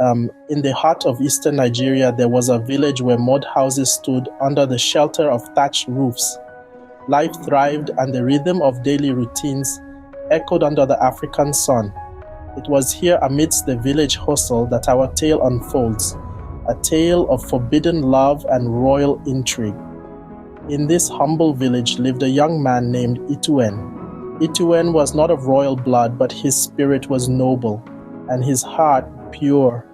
In the heart of eastern Nigeria, there was a village where mud houses stood under the shelter of thatched roofs. Life thrived, and the rhythm of daily routines echoed under the African sun. It was here, amidst the village hustle, that our tale unfolds, a tale of forbidden love and royal intrigue. In this humble village lived a young man named Ituen. Ituen was not of royal blood, but his spirit was noble, and his heart pure.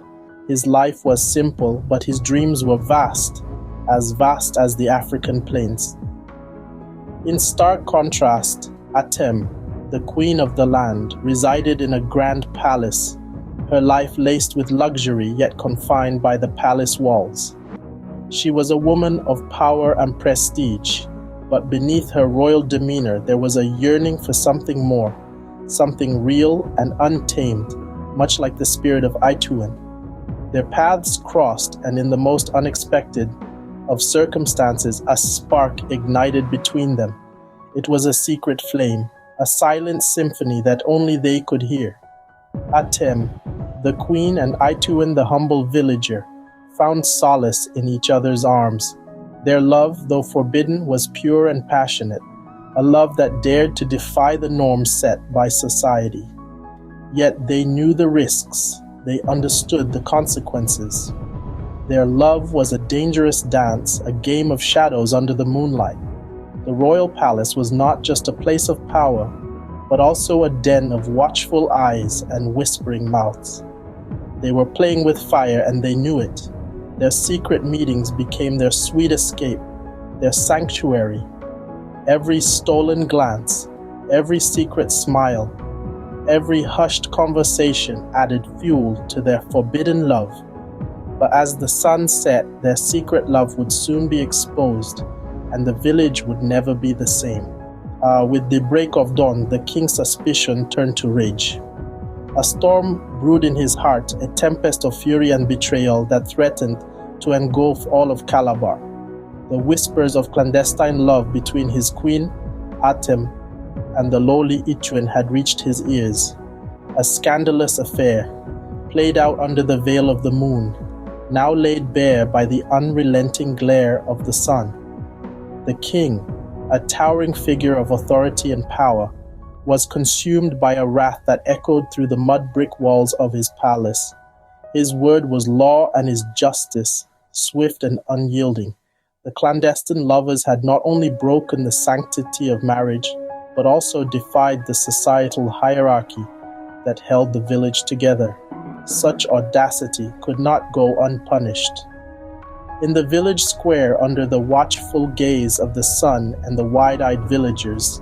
His life was simple, but his dreams were vast as the African plains. In stark contrast, Atem, the queen of the land, resided in a grand palace, her life laced with luxury yet confined by the palace walls. She was a woman of power and prestige, but beneath her royal demeanor there was a yearning for something more, something real and untamed, much like the spirit of Ituen. Their paths crossed, and in the most unexpected of circumstances, a spark ignited between them. It was a secret flame, a silent symphony that only they could hear. Atem, the queen, and Ituen, the humble villager, found solace in each other's arms. Their love, though forbidden, was pure and passionate, a love that dared to defy the norms set by society. Yet they knew the risks, they understood the consequences. Their love was a dangerous dance, a game of shadows under the moonlight. The royal palace was not just a place of power, but also a den of watchful eyes and whispering mouths. They were playing with fire, and they knew it. Their secret meetings became their sweet escape, their sanctuary. Every stolen glance, every secret smile, every hushed conversation added fuel to their forbidden love. But as the sun set, their secret love would soon be exposed, and the village would never be the same. With the break of dawn, the king's suspicion turned to rage. A storm brewed in his heart, a tempest of fury and betrayal that threatened to engulf all of Calabar. The whispers of clandestine love between his queen, Atem, and the lowly Ituen had reached his ears. A scandalous affair, played out under the veil of the moon, now laid bare by the unrelenting glare of the sun. The king, a towering figure of authority and power, was consumed by a wrath that echoed through the mud brick walls of his palace. His word was law, and his justice swift and unyielding. The clandestine lovers had not only broken the sanctity of marriage, but also defied the societal hierarchy that held the village together. Such audacity could not go unpunished. In the village square, under the watchful gaze of the sun and the wide-eyed villagers,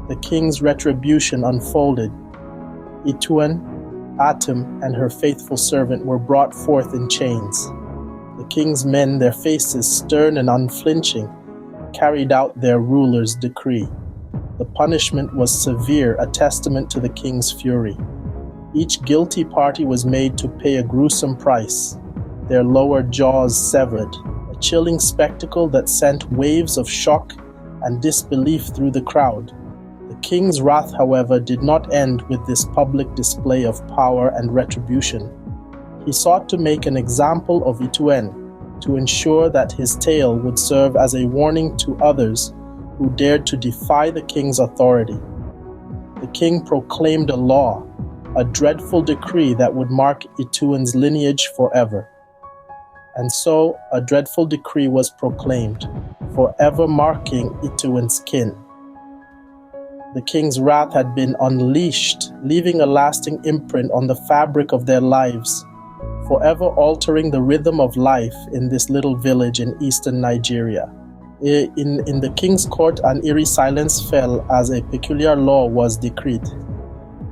the king's retribution unfolded. Ituen, Atem, and her faithful servant were brought forth in chains. The king's men, their faces stern and unflinching, carried out their ruler's decree. The punishment was severe, a testament to the king's fury. Each guilty party was made to pay a gruesome price, their lower jaws severed, a chilling spectacle that sent waves of shock and disbelief through the crowd. The king's wrath, however, did not end with this public display of power and retribution. He sought to make an example of Ituen, to ensure that his tale would serve as a warning to others who dared to defy the king's authority. The king proclaimed a law, a dreadful decree that would mark Ituen's lineage forever. And so a dreadful decree was proclaimed, forever marking Ituen's kin. The king's wrath had been unleashed, leaving a lasting imprint on the fabric of their lives, forever altering the rhythm of life in this little village in eastern Nigeria. In the king's court, an eerie silence fell as a peculiar law was decreed.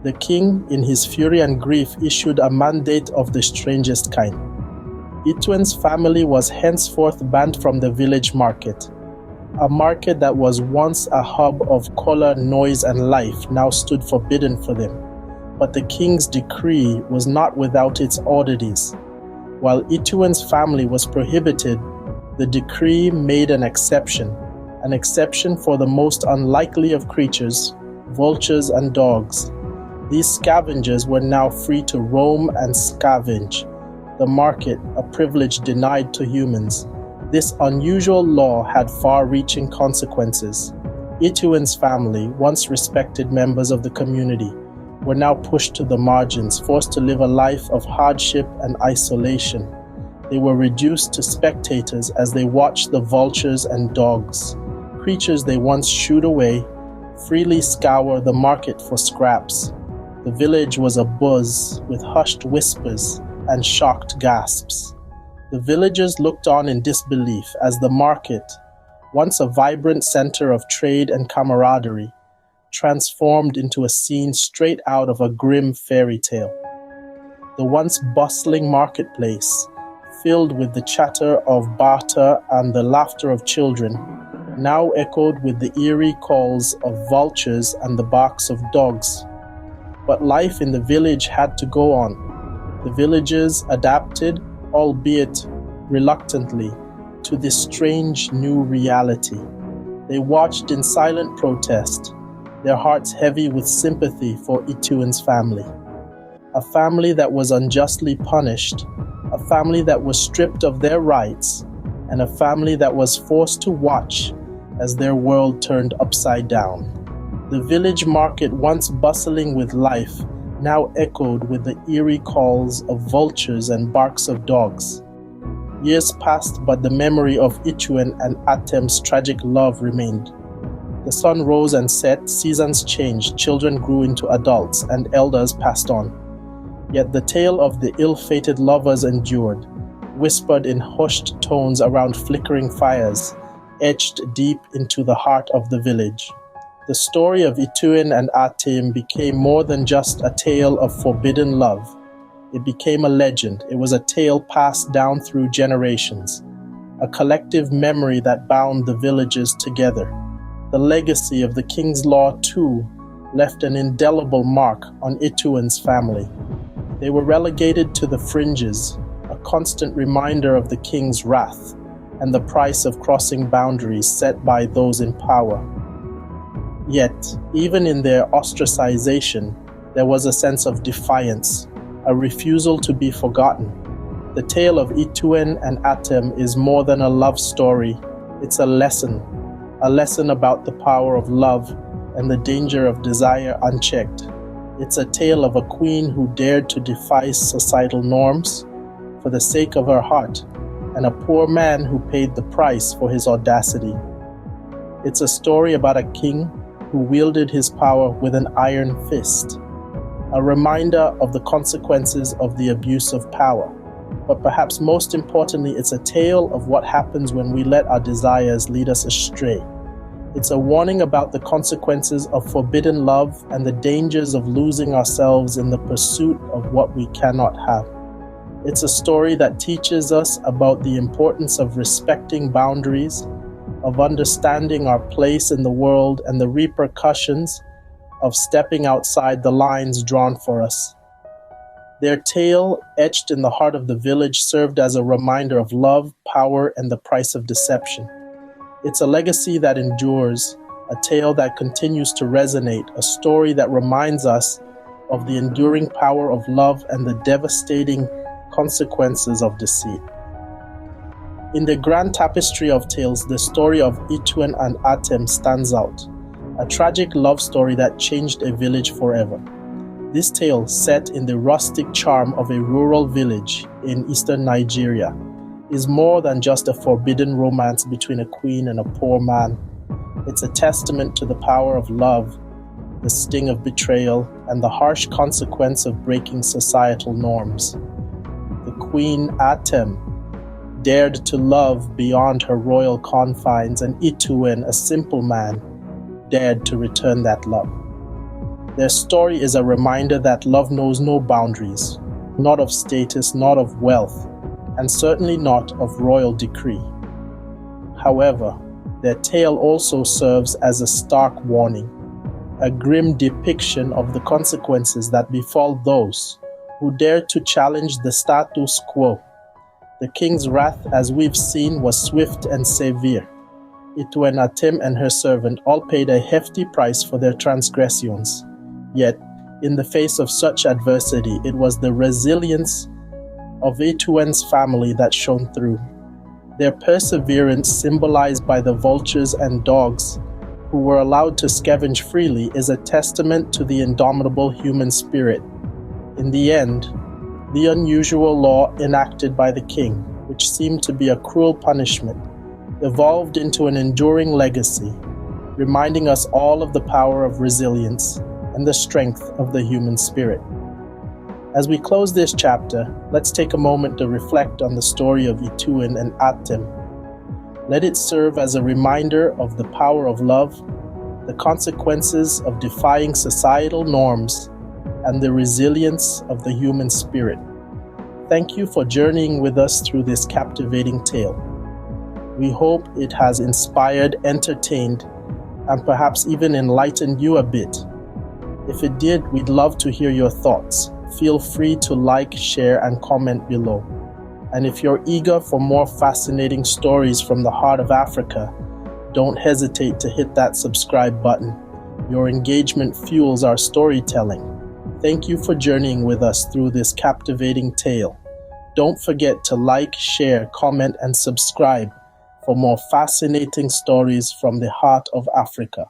The king, in his fury and grief, issued a mandate of the strangest kind. Ituen's family was henceforth banned from the village market. A market that was once a hub of color, noise, and life now stood forbidden for them. But the king's decree was not without its oddities. While Ituen's family was prohibited, the decree made an exception for the most unlikely of creatures, vultures and dogs. These scavengers were now free to roam and scavenge, the market, a privilege denied to humans. This unusual law had far-reaching consequences. Ituen's family, once respected members of the community, were now pushed to the margins, forced to live a life of hardship and isolation. They were reduced to spectators as they watched the vultures and dogs, creatures they once shooed away, freely scour the market for scraps. The village was abuzz with hushed whispers and shocked gasps. The villagers looked on in disbelief as the market, once a vibrant center of trade and camaraderie, transformed into a scene straight out of a grim fairy tale. The once bustling marketplace, filled with the chatter of barter and the laughter of children, now echoed with the eerie calls of vultures and the barks of dogs. But life in the village had to go on. The villagers adapted, albeit reluctantly, to this strange new reality. They watched in silent protest, their hearts heavy with sympathy for Ituen's family. A family that was unjustly punished, a family that was stripped of their rights, and a family that was forced to watch as their world turned upside down. The village market, once bustling with life, now echoed with the eerie calls of vultures and barks of dogs. Years passed, but the memory of Ituen and Atem's tragic love remained. The sun rose and set, seasons changed, children grew into adults, and elders passed on. Yet the tale of the ill-fated lovers endured, whispered in hushed tones around flickering fires, etched deep into the heart of the village. The story of Ituen and Atem became more than just a tale of forbidden love. It became a legend. It was a tale passed down through generations, a collective memory that bound the villages together. The legacy of the king's law, too, left an indelible mark on Ituen's family. They were relegated to the fringes, a constant reminder of the king's wrath and the price of crossing boundaries set by those in power. Yet, even in their ostracization, there was a sense of defiance, a refusal to be forgotten. The tale of Ituen and Atem is more than a love story. It's a lesson about the power of love and the danger of desire unchecked. It's a tale of a queen who dared to defy societal norms for the sake of her heart, and a poor man who paid the price for his audacity. It's a story about a king who wielded his power with an iron fist, a reminder of the consequences of the abuse of power. But perhaps most importantly, it's a tale of what happens when we let our desires lead us astray. It's a warning about the consequences of forbidden love and the dangers of losing ourselves in the pursuit of what we cannot have. It's a story that teaches us about the importance of respecting boundaries, of understanding our place in the world, and the repercussions of stepping outside the lines drawn for us. Their tale, etched in the heart of the village, served as a reminder of love, power, and the price of deception. It's a legacy that endures, a tale that continues to resonate, a story that reminds us of the enduring power of love and the devastating consequences of deceit. In the grand tapestry of tales, the story of Ituen and Atem stands out, a tragic love story that changed a village forever. This tale, set in the rustic charm of a rural village in eastern Nigeria, is more than just a forbidden romance between a queen and a poor man. It's a testament to the power of love, the sting of betrayal, and the harsh consequence of breaking societal norms. The queen Atem dared to love beyond her royal confines, and Ituen, a simple man, dared to return that love. Their story is a reminder that love knows no boundaries, not of status, not of wealth, and certainly not of royal decree. However, their tale also serves as a stark warning, a grim depiction of the consequences that befall those who dare to challenge the status quo. The king's wrath, as we've seen, was swift and severe. Ituen Atem and her servant all paid a hefty price for their transgressions. Yet, in the face of such adversity, it was the resilience of Ituen's family that shone through. Their perseverance, symbolized by the vultures and dogs who were allowed to scavenge freely, is a testament to the indomitable human spirit. In the end, the unusual law enacted by the king, which seemed to be a cruel punishment, evolved into an enduring legacy, reminding us all of the power of resilience and the strength of the human spirit. As we close this chapter, let's take a moment to reflect on the story of Ituen and Atem. Let it serve as a reminder of the power of love, the consequences of defying societal norms, and the resilience of the human spirit. Thank you for journeying with us through this captivating tale. We hope it has inspired, entertained, and perhaps even enlightened you a bit. If it did, we'd love to hear your thoughts. Feel free to like, share, and comment below. And if you're eager for more fascinating stories from the heart of Africa, don't hesitate to hit that subscribe button. Your engagement fuels our storytelling. Thank you for journeying with us through this captivating tale. Don't forget to like, share, comment, and subscribe for more fascinating stories from the heart of Africa.